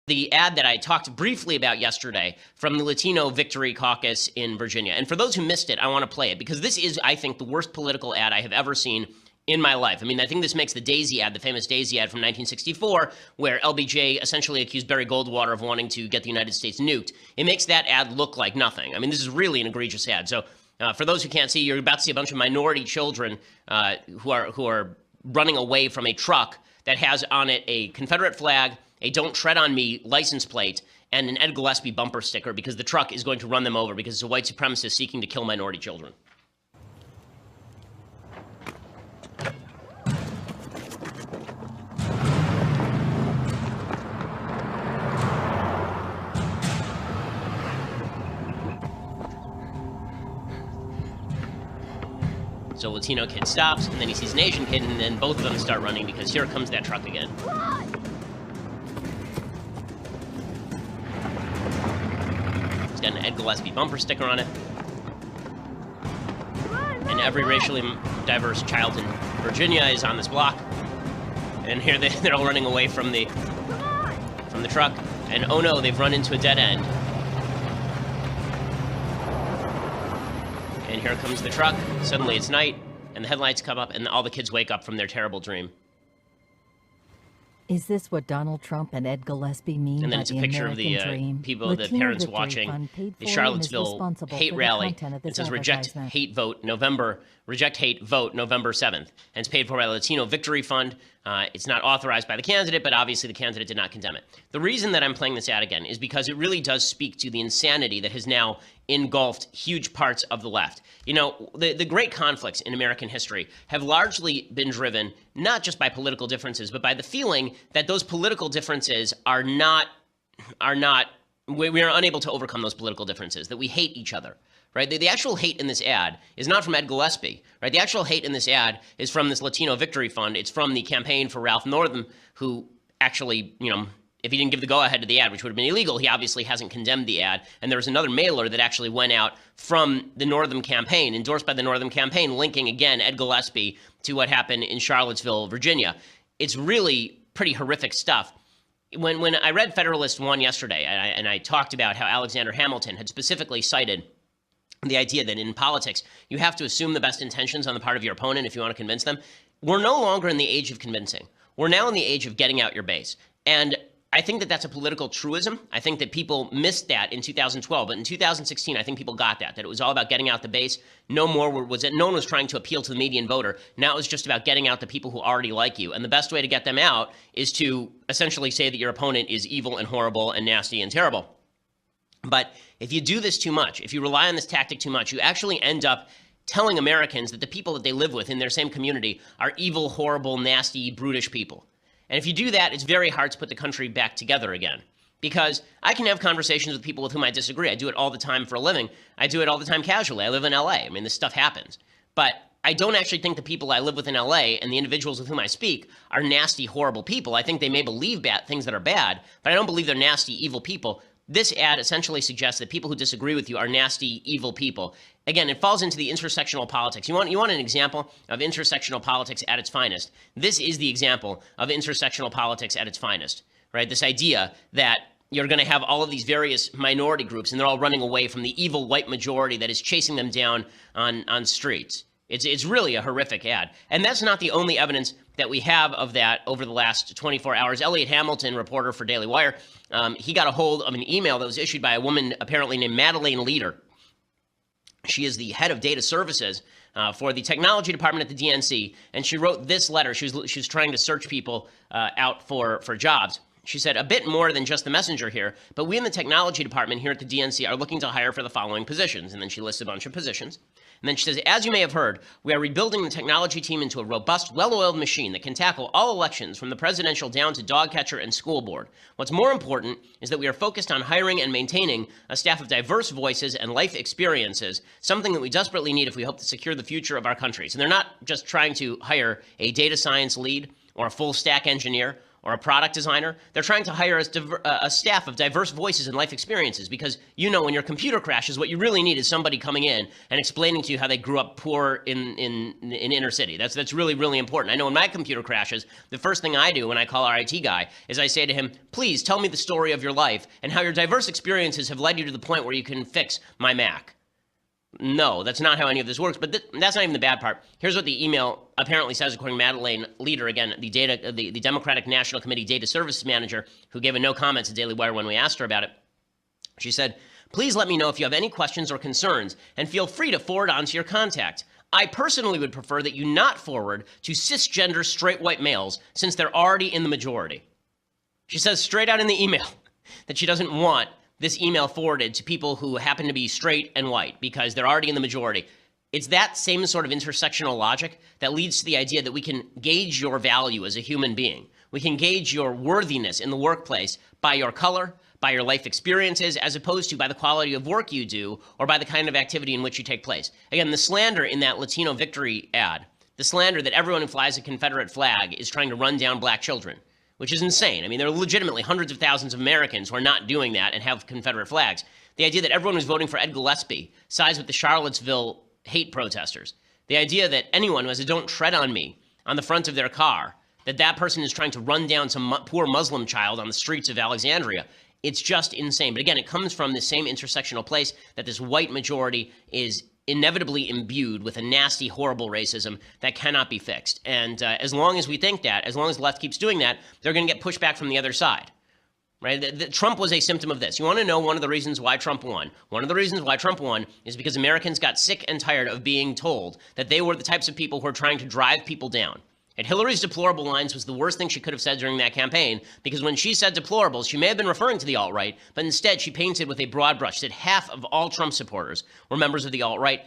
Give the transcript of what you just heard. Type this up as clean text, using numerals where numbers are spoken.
the ad that I talked briefly about yesterday from the Latino Victory Caucus in Virginia. And for those who missed it, I want to play it because this is, I think, the worst political ad I have ever seen in my life. I mean, I think this makes the Daisy ad, the famous Daisy ad from 1964, where LBJ essentially accused Barry Goldwater of wanting to get the United States nuked. It makes that ad look like nothing. I mean, this is really an egregious ad. So for those who can't see, you're about to see a bunch of minority children who are running away from a truck that has on it a Confederate flag, a "Don't Tread on Me" license plate, and an Ed Gillespie bumper sticker because the truck is going to run them over because it's a white supremacist seeking to kill minority children. So Latino kid stops, and then he sees an Asian kid, and then both of them start running because here comes that truck again. It's got an Ed Gillespie bumper sticker on it. And every racially diverse child in Virginia is on this block. And here they're all running away from the truck. And oh no, they've run into a dead end. And here comes the truck. Suddenly it's night, and the headlights come up, and all the kids wake up from their terrible dream. Is this what Donald Trump and Ed Gillespie mean? And then it's a picture of the people, the parents watching the Charlottesville hate rally. It says reject hate vote November 7th. And it's paid for by the Latino Victory Fund. It's not authorized by the candidate, but obviously the candidate did not condemn it. The reason that I'm playing this ad again is because it really does speak to the insanity that has now engulfed huge parts of the left. You know, the great conflicts in American history have largely been driven not just by political differences, but by the feeling that those political differences are not, we are unable to overcome those political differences, that we hate each other. Right? The actual hate in this ad is not from Ed Gillespie. Right? The actual hate in this ad is from this Latino Victory Fund. It's from the campaign for Ralph Northam, who actually, you know, if he didn't give the go-ahead to the ad, which would have been illegal, he obviously hasn't condemned the ad. And there was another mailer that actually went out from the Northam campaign, endorsed by the Northam campaign, linking, again, Ed Gillespie to what happened in Charlottesville, Virginia. It's really pretty horrific stuff. When I read Federalist 1 yesterday, and I talked about how Alexander Hamilton had specifically cited the idea that in politics, you have to assume the best intentions on the part of your opponent if you want to convince them. We're no longer in the age of convincing. We're now in the age of getting out your base. And I think that that's a political truism. I think that people missed that in 2012. But in 2016, I think people got that it was all about getting out the base. No one was trying to appeal to the median voter. Now it was just about getting out the people who already like you. And the best way to get them out is to essentially say that your opponent is evil and horrible and nasty and terrible. But if you do this too much, if you rely on this tactic too much, you actually end up telling Americans that the people that they live with in their same community are evil, horrible, nasty, brutish people. And if you do that, it's very hard to put the country back together again. Because I can have conversations with people with whom I disagree. I do it all the time for a living. I do it all the time casually. I live in LA. I mean, this stuff happens. But I don't actually think the people I live with in LA and the individuals with whom I speak are nasty, horrible people. I think they may believe bad things that are bad, but I don't believe they're nasty, evil people. This ad essentially suggests that people who disagree with you are nasty, evil people. Again, it falls into the intersectional politics. You want an example of intersectional politics at its finest? This is the example of intersectional politics at its finest, right? This idea that you're going to have all of these various minority groups and they're all running away from the evil white majority that is chasing them down on streets. It's really a horrific ad. And that's not the only evidence that we have of that over the last 24 hours. Elliot Hamilton, reporter for Daily Wire, he got a hold of an email that was issued by a woman apparently named Madeleine Leader. She is the head of data services for the technology department at the DNC, and she wrote this letter. She was trying to search people out for jobs. She said, a bit more than just the messenger here, but we in the technology department here at the DNC are looking to hire for the following positions. And then she lists a bunch of positions. And then she says, as you may have heard, we are rebuilding the technology team into a robust, well-oiled machine that can tackle all elections from the presidential down to dog catcher and school board. What's more important is that we are focused on hiring and maintaining a staff of diverse voices and life experiences, something that we desperately need if we hope to secure the future of our country. So they're not just trying to hire a data science lead or a full stack engineer or a product designer. They're trying to hire a staff of diverse voices and life experiences because, when your computer crashes, what you really need is somebody coming in and explaining to you how they grew up poor in inner city. That's really, really important. I know when my computer crashes, the first thing I do when I call our IT guy is I say to him, please tell me the story of your life and how your diverse experiences have led you to the point where you can fix my Mac. No, that's not how any of this works, but that's not even the bad part. Here's what the email apparently says, according to Madeleine Leader, again, the Democratic National Committee Data Services Manager, who gave a no comment to Daily Wire when we asked her about it. She said, please let me know if you have any questions or concerns, and feel free to forward on to your contact. I personally would prefer that you not forward to cisgender straight white males, since they're already in the majority. She says straight out in the email that she doesn't want this email forwarded to people who happen to be straight and white because they're already in the majority. It's that same sort of intersectional logic that leads to the idea that we can gauge your value as a human being. We can gauge your worthiness in the workplace by your color, by your life experiences, as opposed to by the quality of work you do or by the kind of activity in which you take place. Again, the slander in that Latino Victory ad, the slander that everyone who flies a Confederate flag is trying to run down black children, which is insane. I mean, there are legitimately hundreds of thousands of Americans who are not doing that and have Confederate flags. The idea that everyone who's voting for Ed Gillespie sides with the Charlottesville hate protesters. The idea that anyone who has a "don't tread on me" on the front of their car, that person is trying to run down some poor Muslim child on the streets of Alexandria. It's just insane. But again, it comes from the same intersectional place that this white majority is inevitably imbued with a nasty, horrible racism that cannot be fixed. And as long as we think that, as long as the left keeps doing that, they're going to get pushback from the other side. Right? Trump was a symptom of this. You want to know one of the reasons why Trump won? One of the reasons why Trump won is because Americans got sick and tired of being told that they were the types of people who are trying to drive people down. And Hillary's deplorable lines was the worst thing she could have said during that campaign, because when she said deplorables, she may have been referring to the alt-right, but instead she painted with a broad brush that half of all Trump supporters were members of the alt-right.